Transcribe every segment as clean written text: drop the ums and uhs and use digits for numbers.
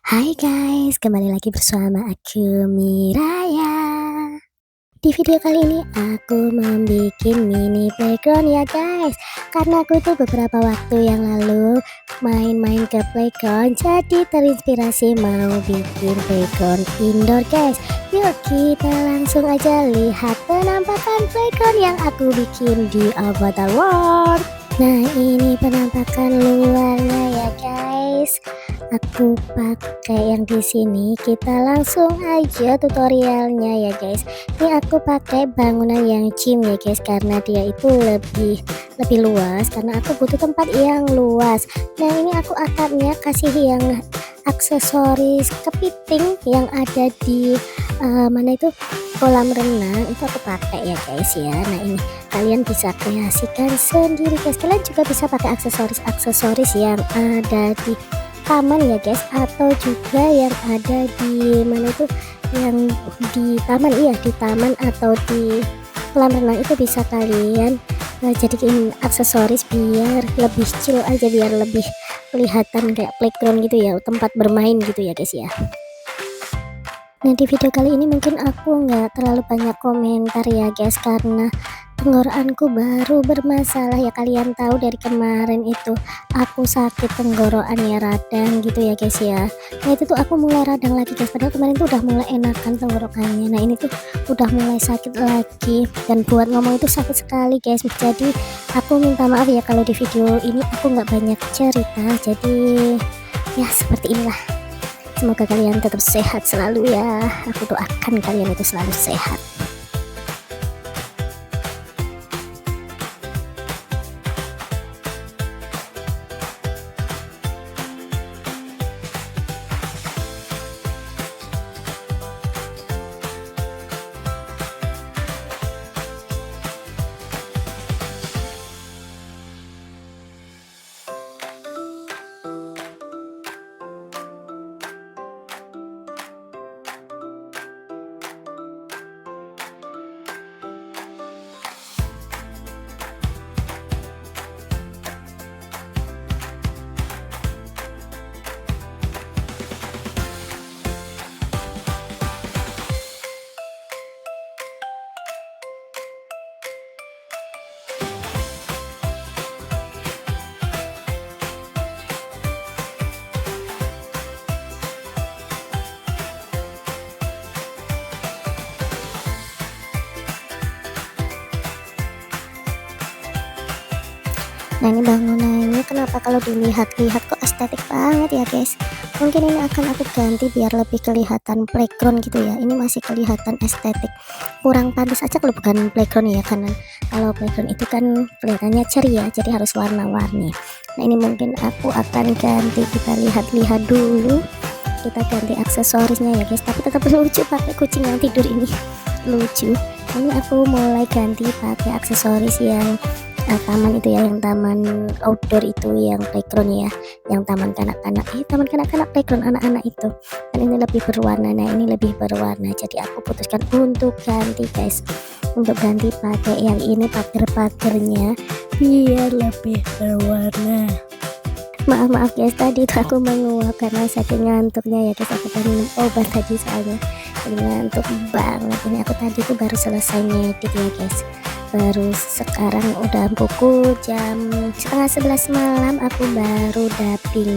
Hai guys, kembali lagi bersama aku Miraya. Di video kali ini aku membuat mini playground ya guys. Karena aku tuh beberapa waktu yang lalu main-main ke playground, jadi terinspirasi mau bikin playground indoor guys. Yuk kita langsung aja lihat penampakan playground yang aku bikin di Avatar World. Nah ini penampakan luarnya ya guys. Aku pakai yang di sini. Kita langsung aja tutorialnya ya guys. Ini aku pakai bangunan yang gym ya guys, karena dia itu lebih luas, karena aku butuh tempat yang luas. Nah ini aku atapnya kasih yang aksesoris kepiting yang ada di mana itu kolam renang, itu aku pakai ya guys ya. Nah ini kalian bisa kreasikan sendiri guys, kalian juga bisa pakai aksesoris yang ada di taman ya guys, atau juga yang ada di mana itu, yang di taman, iya di taman atau di kolam renang, itu bisa kalian jadikan aksesoris biar lebih chill aja, biar lebih kelihatan kayak playground gitu ya, tempat bermain gitu ya guys ya. Nah di video kali ini mungkin aku nggak terlalu banyak komentar ya guys, karena tenggorokanku baru bermasalah ya. Kalian tahu dari kemarin itu aku sakit tenggorokan ya, radang gitu ya guys ya. Nah itu tuh aku mulai radang lagi guys, padahal kemarin tuh udah mulai enakan tenggorokannya. Nah ini tuh udah mulai sakit lagi, dan buat ngomong itu sakit sekali guys. Jadi aku minta maaf ya kalau di video ini aku nggak banyak cerita, jadi ya seperti inilah. Semoga kalian tetap sehat selalu ya. Aku doakan kalian itu selalu sehat. Nah ini bangunannya kenapa kalau dilihat-lihat kok estetik banget ya guys. Mungkin ini akan aku ganti biar lebih kelihatan playground gitu ya. Ini masih kelihatan estetik, kurang pantas aja kalau bukan playground ya, karena kalau playground itu kan kelihatannya ceria, jadi harus warna-warni. Nah ini mungkin aku akan ganti, kita lihat-lihat dulu. Kita ganti aksesorisnya ya guys, tapi tetap lucu pakai kucing yang tidur ini lucu. Ini aku mulai ganti pakai aksesoris yang taman itu ya, yang taman outdoor itu, yang playground ya, yang taman kanak-kanak, taman kanak-kanak playground anak-anak itu. Dan ini lebih berwarna. Nah ini lebih berwarna, jadi aku putuskan untuk ganti guys, untuk ganti pakai yang ini, pagar-pagarnya biar lebih berwarna. Maaf guys, tadi itu aku menguap karena saking ngantuknya ya guys. Aku tadi minum obat tadi soalnya jadi ngantuk banget. Ini aku tadi tuh baru selesai ngedit ya guys, baru sekarang udah pukul jam setengah 11 malam aku baru dubbing.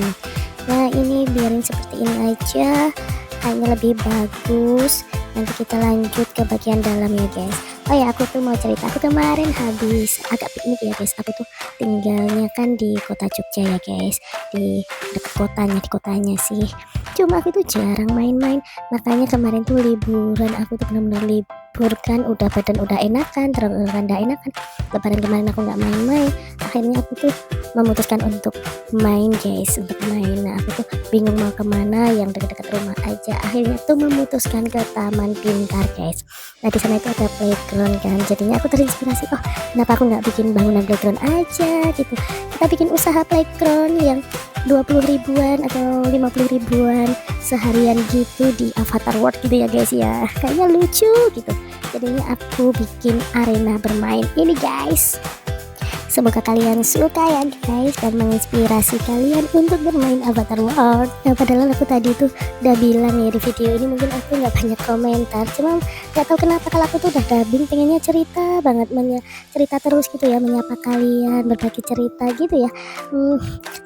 Nah ini biarin seperti ini aja, kayaknya lebih bagus. Nanti kita lanjut ke bagian dalam ya guys. Oh ya, aku tuh mau cerita, aku kemarin habis agak piknik ya guys. Aku tuh tinggalnya kan di kota Jogja ya guys, di dekat kotanya sih. Cuma aku tuh jarang main-main, makanya kemarin tuh liburan aku tuh benar-benar libur kan, udah badan udah enakan, tenggorokan udah enakan. Lebaran kemarin aku nggak main-main, akhirnya aku tuh memutuskan untuk main guys, untuk main. Nah aku tuh bingung mau kemana, yang dekat-dekat rumah aja. Akhirnya tuh memutuskan ke Taman Pintar guys. Nah di sana itu ada playground kan, jadinya aku terinspirasi, oh kenapa aku nggak bikin bangunan playground aja gitu. Kita bikin usaha playground yang 20 ribuan atau 50 ribuan seharian gitu di Avatar World gitu ya guys ya, kayaknya lucu gitu. Jadinya aku bikin arena bermain ini guys. Semoga kalian suka ya guys, dan menginspirasi kalian untuk bermain Avatar World. Nah padahal aku tadi tuh udah bilang ya di video ini, mungkin aku nggak banyak komentar, cuma nggak tahu kenapa kalau aku tuh udah dubbing pengennya cerita banget, cerita terus gitu ya, menyapa kalian, berbagi cerita gitu ya.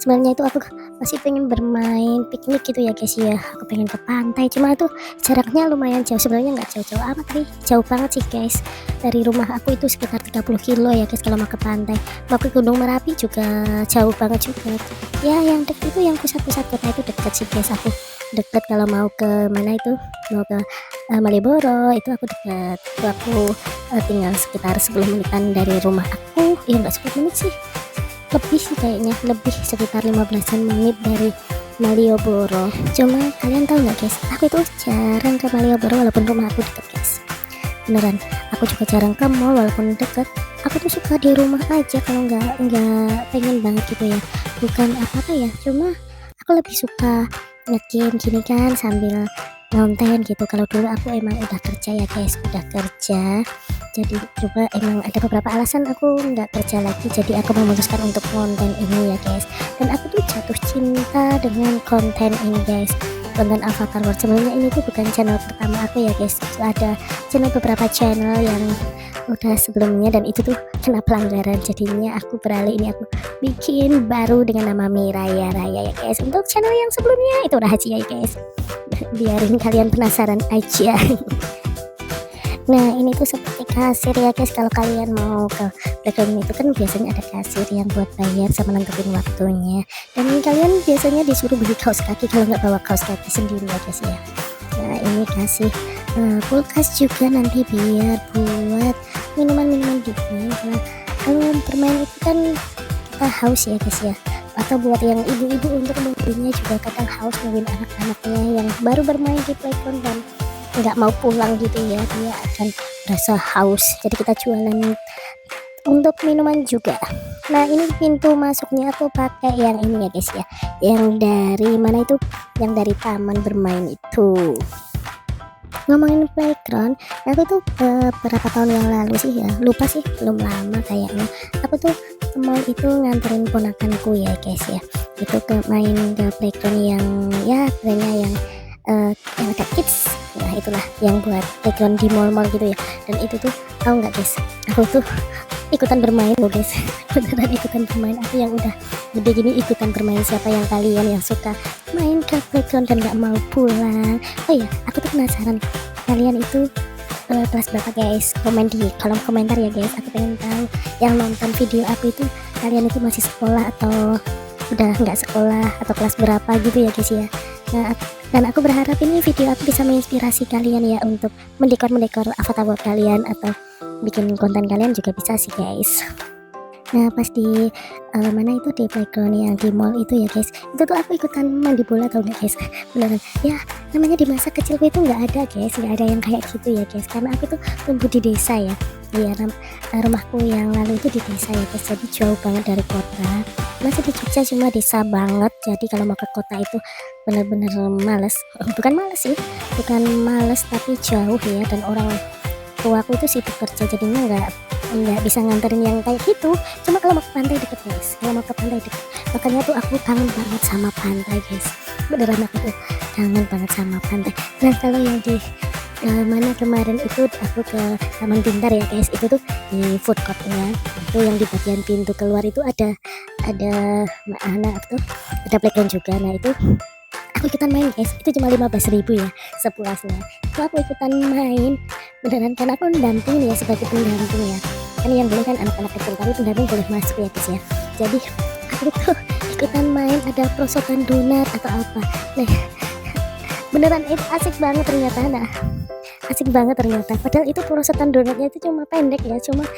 Sebenarnya itu aku masih pengen bermain piknik gitu ya guys ya, aku pengen ke pantai, cuma itu jaraknya lumayan jauh, sebenarnya nggak jauh-jauh amat tapi jauh banget sih guys. Dari rumah aku itu sekitar 30 kilo ya guys kalau mau ke pantai. Mau ke Gunung Merapi juga jauh banget juga ya. Yang deket itu yang pusat-pusat kota itu deket sih guys, aku deket. Kalau mau ke mana itu, mau ke Malioboro itu aku deket itu, aku tinggal sekitar 10 menitan dari rumah aku. Ya nggak 10 menit sih, lebih sih kayaknya, lebih sekitar 15 menit dari Malioboro. Cuma kalian tahu nggak guys, aku itu jarang ke Malioboro walaupun rumah aku deket guys, beneran. Aku juga jarang ke mall walaupun deket. Aku tuh suka di rumah aja kalau nggak pengen banget gitu ya, bukan apa-apa ya, cuma aku lebih suka nge-game gini kan sambil ngonten gitu. Kalau dulu aku emang udah kerja ya guys, udah kerja, jadi coba emang ada beberapa alasan aku nggak kerja lagi, jadi aku memutuskan untuk konten ini ya guys. Dan aku tuh jatuh cinta dengan konten ini guys, konten Avatar World. Sebenarnya ini tuh bukan channel pertama aku ya guys, ada channel, beberapa channel yang udah sebelumnya, dan itu tuh kena pelanggaran, jadinya aku beralih, ini aku bikin baru dengan nama Miraya Raya ya guys. Untuk channel yang sebelumnya itu rahasia ya guys, biarin kalian penasaran aja. Nah ini tuh seperti kasir ya guys, kalau kalian mau ke background itu kan biasanya ada kasir yang buat bayar sama nentuin waktunya, dan kalian biasanya disuruh beli kaos kaki kalau nggak bawa kaos kaki sendiri ya guys ya. Nah ini kasih kulkas juga nanti biar buat minuman-minuman dingin, karena kalau bermain itu kan kita haus ya guys ya, atau buat yang ibu-ibu untuk nungguinnya juga kadang haus, nungguin anak-anaknya yang baru bermain di playground dan nggak mau pulang gitu ya, dia akan rasa haus, jadi kita jualan untuk minuman juga. Nah ini pintu masuknya aku pakai yang ini ya guys ya, yang dari mana itu, yang dari taman bermain itu. Ngomongin playground, aku tuh berapa tahun yang lalu sih ya, lupa sih, belum lama kayaknya, aku tuh ke mall itu nganterin ponakanku ya guys ya, itu ke main ke playground yang ya brandnya yang ada kids. Nah itulah yang buat playground di mall-mall gitu ya. Dan itu tuh tahu nggak guys, aku tuh ikutan bermain loh guys, beneran ikutan bermain. Aku yang udah gede gini ikutan bermain. Siapa yang kalian yang suka main ke playground dan nggak mau pulang? Oh iya, aku tuh penasaran kalian itu kelas berapa guys, komen di kolom komentar ya guys. Aku pengen tahu yang nonton video aku itu, kalian itu masih sekolah atau udah nggak sekolah, atau kelas berapa gitu ya guys ya. Nah, dan aku berharap ini video aku bisa menginspirasi kalian ya untuk mendekor avatar buat kalian, atau bikin konten kalian juga bisa sih guys. Nah pas di mana itu, di playground yang di mall itu ya guys, itu tuh aku ikutan mandi bola tau gak guys, beneran ya. Namanya di masa kecilku itu nggak ada guys, nggak ada yang kayak gitu ya guys, karena aku tuh tumbuh di desa ya. Iya, rumahku yang lalu itu di desa ya guys, jadi jauh banget dari kota. Masih di Jogja cuma desa banget, jadi kalau mau ke kota itu bener-bener males. Bukan males sih, bukan males tapi jauh ya, dan orang tuaku itu sibuk kerja, jadinya nggak bisa nganterin yang kayak gitu. Cuma kalau mau ke pantai deket guys, kalau mau ke pantai deket, makanya tuh aku kangen banget sama pantai guys, beneran aku tuh kangen banget sama pantai. Nah kalau yang di mana kemarin itu aku ke Taman Pintar ya guys, itu tuh di food courtnya itu, yang di bagian pintu keluar itu ada anak tuh, ada playground juga. Nah itu aku ikutan main guys, itu cuma 15.000 ya sepuasnya. Itu aku ikutan main beneran, karena aku mendamping ya, sebagai pendamping ya, kan yang boleh kan anak-anak kecil, tapi pendamping boleh masuk ya guys ya. Jadi aku tuh ikutan main, ada perosotan donat atau apa. Nah beneran itu asik banget ternyata. Nah asik banget ternyata, padahal itu perosotan donatnya itu cuma pendek ya, cuma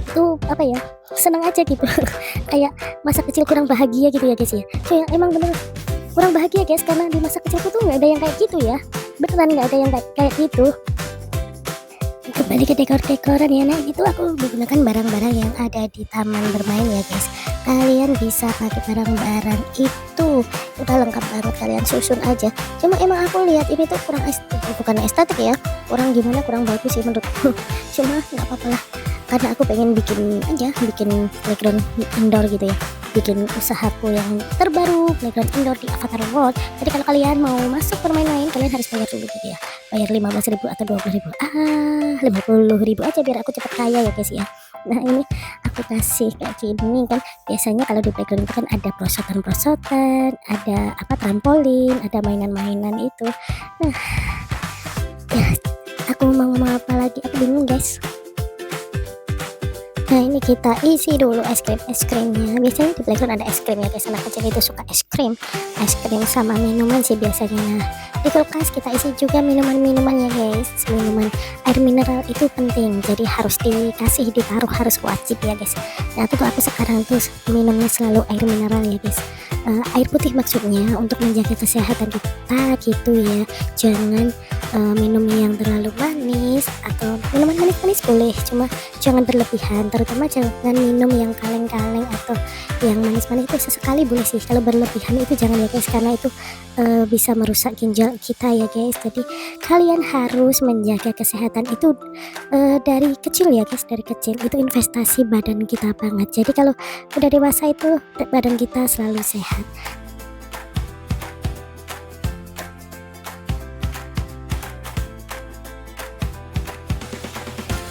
itu apa ya, seneng aja gitu. Kayak masa kecil kurang bahagia gitu ya guys ya, kayak emang bener kurang bahagia guys, karena di masa kecilku tuh nggak ada yang kayak gitu ya, beneran nggak ada yang kayak gitu. Kembali ke dekor-dekoran ya. Nah itu aku menggunakan barang-barang yang ada di taman bermain ya guys, kalian bisa pakai barang-barang itu udah lengkap banget, kalian susun aja. Cuma emang aku lihat ini tuh kurang estetik, bukan estetik ya, kurang gimana, kurang bagus sih menurutku. Cuma nggak apa-apa lah, karena aku pengen bikin playground indoor gitu ya, bikin usahaku yang terbaru, playground indoor di Avatar World. Jadi kalau kalian mau masuk bermain-main, kalian harus bayar dulu gitu ya, bayar 15.000 atau 20.000, 50.000 aja biar aku cepet kaya ya guys ya. Nah ini aku kasih kayak gini kan, biasanya kalau di playground itu kan ada prosotan-prosotan, ada apa, trampolin, ada mainan-mainan itu. Nah ya, aku mau ngomong apa lagi, aku bingung guys. Nah ini kita isi dulu es krimnya. Biasanya di playground ada es krim ya guys, anak kecil itu suka es krim sama minuman sih biasanya. Nah di kulkas kita isi juga minuman-minuman ya guys, minuman air mineral itu penting, jadi harus dikasih, ditaruh, harus wajib ya guys. Nah tuh aku sekarang tuh minumnya selalu air mineral ya guys, air putih maksudnya, untuk menjaga kesehatan kita gitu ya. Jangan minum yang terlalu manis, atau minuman manis-manis boleh, cuma jangan berlebihan, terutama jangan minum yang kaleng-kaleng atau yang manis-manis. Itu sesekali boleh sih, kalau berlebihan itu jangan ya guys, karena itu bisa merusak ginjal kita ya guys. Jadi kalian harus menjaga kesehatan itu dari kecil ya guys, dari kecil itu investasi badan kita banget. Jadi kalau udah dewasa itu badan kita selalu sehat.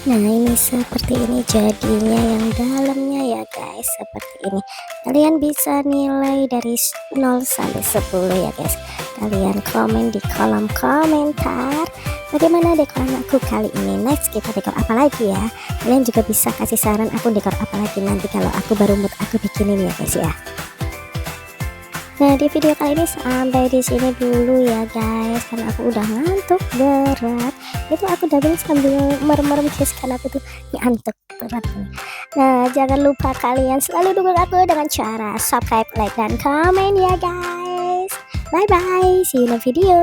Nah ini seperti ini jadinya yang dalamnya ya guys, seperti ini. Kalian bisa nilai dari 0 sampai 10 ya guys. Kalian komen di kolom komentar bagaimana dekor aku kali ini. Next kita dekor apa lagi ya, kalian juga bisa kasih saran aku dekor apa lagi nanti kalau aku baru mood aku bikinin ya guys ya. Nah di video kali ini sampai di sini dulu ya guys, karena aku udah ngantuk berat. Itu aku dubbing sambil merem-merem guys, karena aku tuh ngantuk berat nih. Nah jangan lupa kalian selalu dukung aku dengan cara subscribe, like, dan komen ya guys. Bye bye, see you in the video.